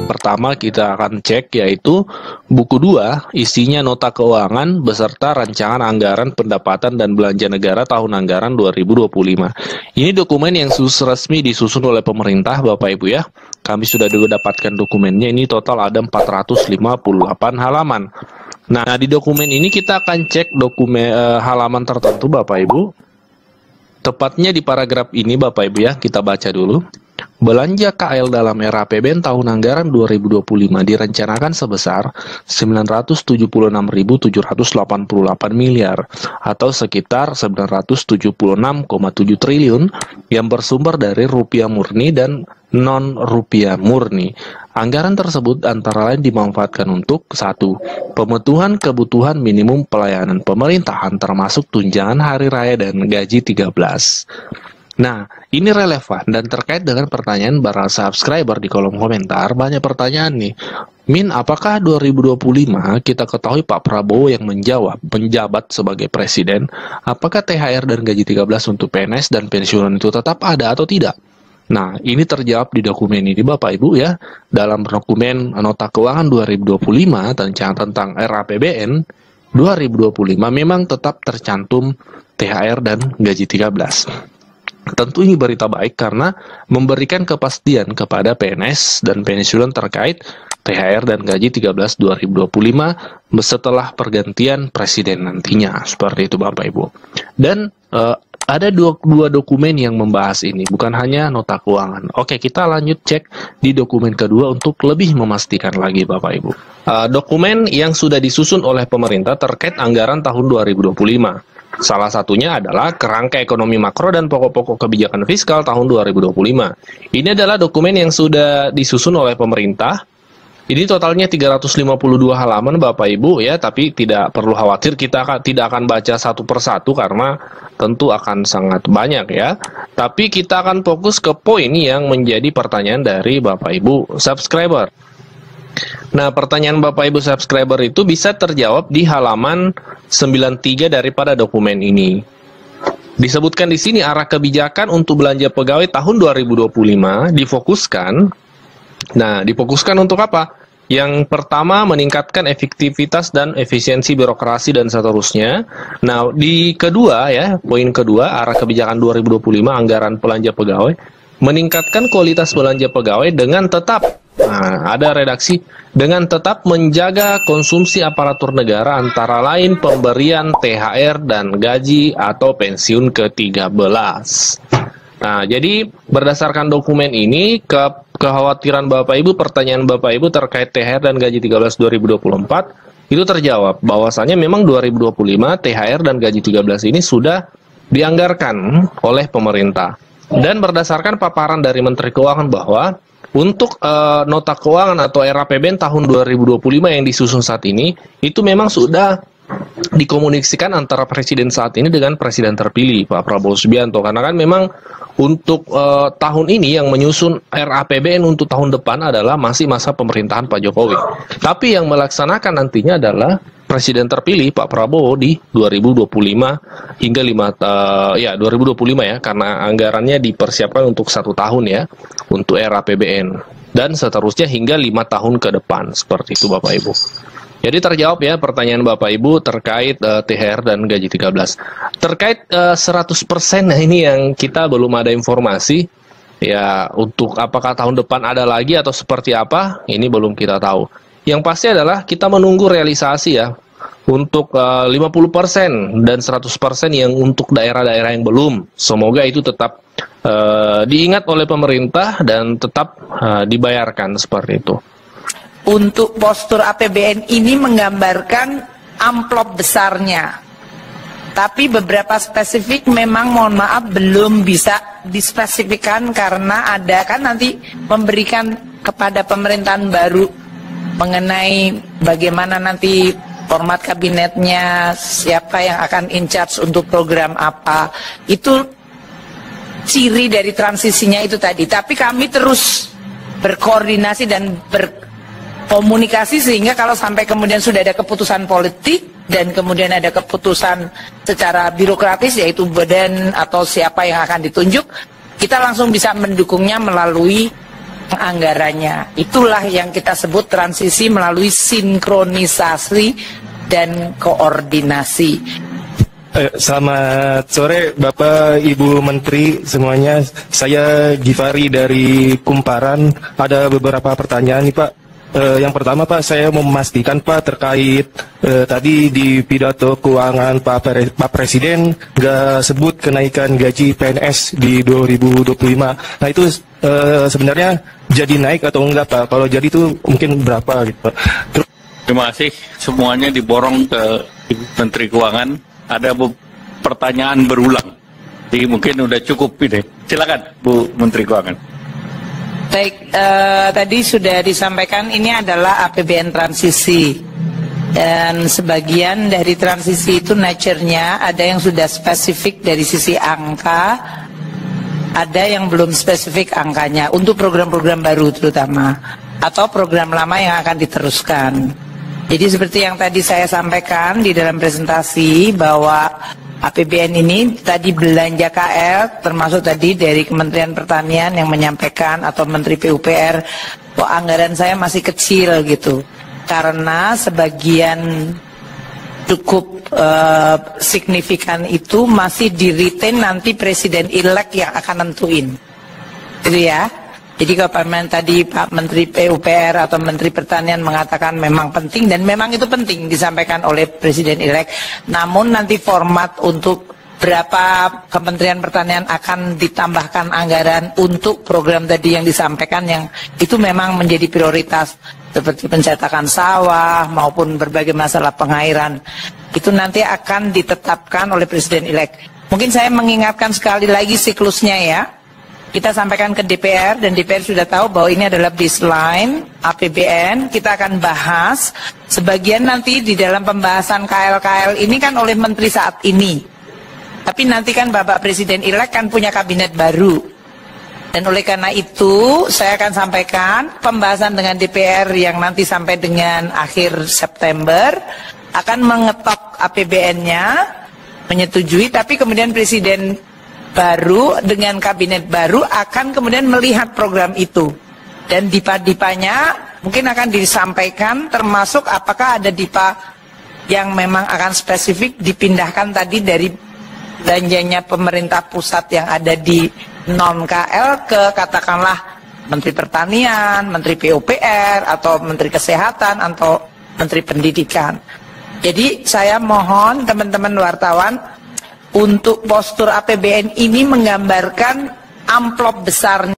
Pertama kita akan cek yaitu buku 2, isinya nota keuangan beserta rancangan anggaran pendapatan dan belanja negara tahun anggaran 2025. Ini dokumen yang resmi disusun oleh pemerintah Bapak Ibu ya. Kami sudah dapatkan dokumennya, ini total ada 458 halaman. Nah, di dokumen ini kita akan cek dokumen halaman tertentu Bapak Ibu. Tepatnya di paragraf ini Bapak Ibu ya, kita baca dulu. Belanja KL dalam era APBN tahun anggaran 2025 direncanakan sebesar 976.788 miliar atau sekitar 976,7 triliun yang bersumber dari rupiah murni dan non-rupiah murni. Anggaran tersebut antara lain dimanfaatkan untuk 1. Pemenuhan kebutuhan minimum pelayanan pemerintahan termasuk tunjangan hari raya dan gaji 13. Nah, ini relevan dan terkait dengan pertanyaan para subscriber di kolom komentar. Banyak pertanyaan nih. Min, apakah 2025 kita ketahui Pak Prabowo yang menjabat sebagai presiden, apakah THR dan gaji 13 untuk PNS dan pensiunan itu tetap ada atau tidak? Nah, ini terjawab di dokumen ini Bapak Ibu ya. Dalam dokumen nota keuangan 2025 tentang RAPBN 2025 memang tetap tercantum THR dan gaji 13. Tentu ini berita baik karena memberikan kepastian kepada PNS dan pensiunan terkait THR dan gaji 13 2025 setelah pergantian presiden nantinya. Seperti itu Bapak Ibu. Dan ada dua dokumen yang membahas ini, bukan hanya nota keuangan. Oke, kita lanjut cek di dokumen kedua untuk lebih memastikan lagi Bapak Ibu. Dokumen yang sudah disusun oleh pemerintah terkait anggaran tahun 2025. Salah satunya adalah Kerangka Ekonomi Makro dan Pokok-pokok Kebijakan Fiskal tahun 2025. Ini adalah dokumen yang sudah disusun oleh pemerintah. Ini totalnya 352 halaman Bapak Ibu ya, tapi tidak perlu khawatir, kita tidak akan baca satu persatu karena tentu akan sangat banyak ya. Tapi kita akan fokus ke poin yang menjadi pertanyaan dari Bapak Ibu subscriber. Nah, pertanyaan Bapak Ibu subscriber itu bisa terjawab di halaman 93 daripada dokumen ini. Disebutkan di sini arah kebijakan untuk belanja pegawai tahun 2025 difokuskan. Nah, difokuskan untuk apa? Yang pertama, meningkatkan efektivitas dan efisiensi birokrasi dan seterusnya. Nah, di kedua ya, poin kedua, arah kebijakan 2025 anggaran belanja pegawai, meningkatkan kualitas belanja pegawai dengan tetap, nah, ada redaksi, dengan tetap menjaga konsumsi aparatur negara antara lain pemberian THR dan gaji atau pensiun ke-13. Nah, jadi berdasarkan dokumen ini, kekhawatiran Bapak Ibu, pertanyaan Bapak Ibu terkait THR dan gaji 13 2024 itu terjawab bahwasanya memang 2025 THR dan gaji 13 ini sudah dianggarkan oleh pemerintah. Dan berdasarkan paparan dari Menteri Keuangan bahwa untuk nota keuangan atau RAPBN tahun 2025 yang disusun saat ini, itu memang sudah dikomunikasikan antara presiden saat ini dengan presiden terpilih Pak Prabowo Subianto. Karena kan memang untuk tahun ini yang menyusun RAPBN untuk tahun depan adalah masih masa pemerintahan Pak Jokowi. Tapi yang melaksanakan nantinya adalah presiden terpilih Pak Prabowo di 2025 hingga 2025 ya, karena anggarannya dipersiapkan untuk 1 tahun ya untuk RAPBN dan seterusnya hingga 5 tahun ke depan. Seperti itu Bapak Ibu. Jadi terjawab ya pertanyaan Bapak Ibu terkait THR dan gaji 13. Terkait 100% ini yang kita belum ada informasi ya, untuk apakah tahun depan ada lagi atau seperti apa, ini belum kita tahu. Yang pasti adalah kita menunggu realisasi ya, untuk 50% dan 100% yang untuk daerah-daerah yang belum. Semoga itu tetap diingat oleh pemerintah dan tetap dibayarkan seperti itu. Untuk postur APBN ini menggambarkan amplop besarnya. Tapi beberapa spesifik memang mohon maaf belum bisa dispesifikkan karena ada kan nanti memberikan kepada pemerintahan baru mengenai bagaimana nanti format kabinetnya, siapa yang akan in charge untuk program apa. Itu ciri dari transisinya itu tadi. Tapi kami terus berkoordinasi dan berkomunikasi sehingga kalau sampai kemudian sudah ada keputusan politik dan kemudian ada keputusan secara birokratis yaitu badan atau siapa yang akan ditunjuk, kita langsung bisa mendukungnya melalui anggarannya. Itulah yang kita sebut transisi melalui sinkronisasi dan koordinasi. Selamat sore Bapak Ibu Menteri semuanya. Saya Givari dari Kumparan. Ada beberapa pertanyaan nih Pak. Yang pertama Pak, saya mau memastikan Pak terkait tadi di pidato keuangan Pak Presiden nggak sebut kenaikan gaji PNS di 2025. Nah itu sebenarnya jadi naik atau enggak Pak? Kalau jadi itu mungkin berapa gitu Pak? Terima kasih. Semuanya diborong ke Menteri Keuangan. Ada pertanyaan berulang. Jadi mungkin udah cukup ini. Silakan Bu Menteri Keuangan. Baik, tadi sudah disampaikan ini adalah APBN transisi. Dan sebagian dari transisi itu nature-nya ada yang sudah spesifik dari sisi angka, ada yang belum spesifik angkanya untuk program-program baru terutama, atau program lama yang akan diteruskan. Jadi seperti yang tadi saya sampaikan di dalam presentasi bahwa APBN ini tadi belanja KL termasuk tadi dari Kementerian Pertanian yang menyampaikan atau Menteri PUPR bahwa anggaran saya masih kecil gitu. Karena sebagian cukup signifikan itu masih di-retain nanti Presiden-elect yang akan nentuin. Gitu ya. Jadi kalau tadi Pak Menteri PUPR atau Menteri Pertanian mengatakan memang penting dan memang itu penting disampaikan oleh Presiden-elect. Namun nanti format untuk berapa Kementerian Pertanian akan ditambahkan anggaran untuk program tadi yang disampaikan yang itu memang menjadi prioritas seperti pencetakan sawah maupun berbagai masalah pengairan. Itu nanti akan ditetapkan oleh Presiden-elect. Mungkin saya mengingatkan sekali lagi siklusnya ya. Kita sampaikan ke DPR dan DPR sudah tahu bahwa ini adalah baseline APBN. Kita akan bahas sebagian nanti di dalam pembahasan KL-KL ini kan oleh Menteri saat ini. Tapi nanti kan Bapak Presiden-elect kan punya kabinet baru. Dan oleh karena itu saya akan sampaikan pembahasan dengan DPR yang nanti sampai dengan akhir September akan mengetok APBN-nya, menyetujui, tapi kemudian Presiden baru dengan kabinet baru akan kemudian melihat program itu dan dipa-dipanya mungkin akan disampaikan termasuk apakah ada dipa yang memang akan spesifik dipindahkan tadi dari belanjanya pemerintah pusat yang ada di non-KL ke katakanlah Menteri Pertanian, Menteri PUPR atau Menteri Kesehatan atau Menteri Pendidikan. Jadi saya mohon teman-teman wartawan untuk postur APBN ini menggambarkan amplop besarnya.